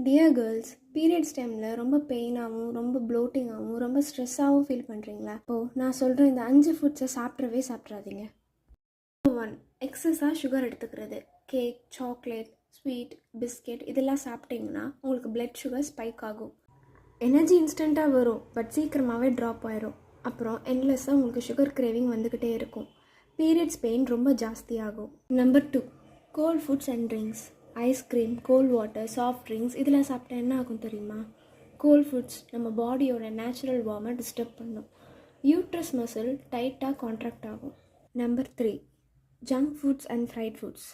Dear girls, periods டைமில் ரொம்ப பெயினாகவும் ரொம்ப ப்ளோட்டிங்காகவும் ரொம்ப ஸ்ட்ரெஸ்ஸாகவும் ஃபீல் பண்ணுறீங்களா? நான் சொல்கிற இந்த 5 ஃபுட்ஸை சாப்பிட்றாதீங்க. 1. எக்ஸஸாக சுகர் எடுத்துக்கிறது. கேக், சாக்லேட், ஸ்வீட், பிஸ்கெட் இதெல்லாம் சாப்பிட்டிங்கன்னா உங்களுக்கு பிளட் சுகர் ஸ்பைக் ஆகும். எனர்ஜி இன்ஸ்டண்ட்டாக வரும், பட் சீக்கிரமாகவே ட்ராப் ஆயிரும். அப்புறம் என்லெஸ்ஸாக உங்களுக்கு சுகர் கிரேவிங் வந்துக்கிட்டே இருக்கும். பீரியட்ஸ் பெயின் ரொம்ப ஜாஸ்தியாகும். Number 2. Cold foods and drinks. Ice cream, cold water, soft drinks இதெல்லாம் சாப்பிட்டா என்ன ஆகும் தெரியுமா? கோல்ட் ஃபுட்ஸ் நம்ம பாடியோட நேச்சுரல் வார்மை டிஸ்டர்ப் பண்ணும். யூட்ரஸ் மசில் டைட்டாக கான்ட்ராக்ட் ஆகும். Number 3. Junk foods and fried foods.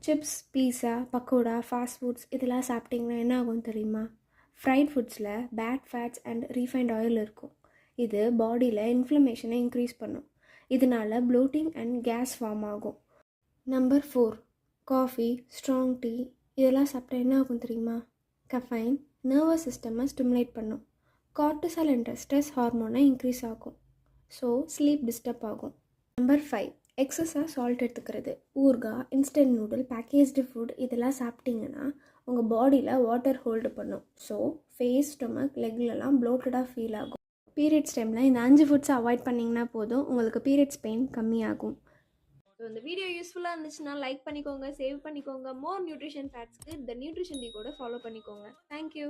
Chips, pizza, pakoda, fast foods இதெல்லாம் சாப்பிட்டிங்கன்னா என்ன ஆகும் தெரியுமா? ஃப்ரைட் ஃபுட்ஸில் bad fats and refined oil இருக்கும். இது பாடியில் இன்ஃப்ளமேஷனை இன்க்ரீஸ் பண்ணும். இதனால் ப்ளோட்டிங் அண்ட் கேஸ் ஃபார்ம் ஆகும். நம்பர் 4. காஃபி, ஸ்ட்ராங் டீ இதெல்லாம் சாப்பிட்டா என்ன ஆகும் தெரியுமா? கஃபைன் நர்வஸ் சிஸ்டமை ஸ்டிமுலேட் பண்ணும். கார்டிசால் என்ற ஸ்ட்ரெஸ் ஹார்மோனை இன்க்ரீஸ் ஆகும். ஸோ ஸ்லீப் டிஸ்டர்ப் ஆகும். நம்பர் 5. எக்ஸஸாக சால்ட் எடுத்துக்கிறது. ஊறுகாய், இன்ஸ்டன்ட் நூடுல், பேக்கேஜ்டு ஃபுட் இதெல்லாம் சாப்பிட்டிங்கன்னா உங்கள் பாடியில் வாட்டர் ஹோல்டு பண்ணும். ஸோ ஃபேஸ், ஸ்டொமக், லெக்லலாம் ப்ளோட்டடாக ஃபீல் ஆகும். பீரியட்ஸ் டைமில் இந்த 5 ஃபுட்ஸை அவாய்ட் பண்ணிங்கன்னா போதும், உங்களுக்கு பீரியட்ஸ் பெயின் கம்மியாகும். இந்த வீடியோ யூஸ்ஃபுல்லாக இருந்துச்சுன்னா லைக் பண்ணிக்கோங்க, சேவ் பண்ணிக்கோங்க. மோர் நியூட்ரிஷன் ஃபேக்ட்ஸ்க்கு த நியூட்ரிஷன் டி கூட ஃபாலோ பண்ணிக்கோங்க. தேங்க்யூ.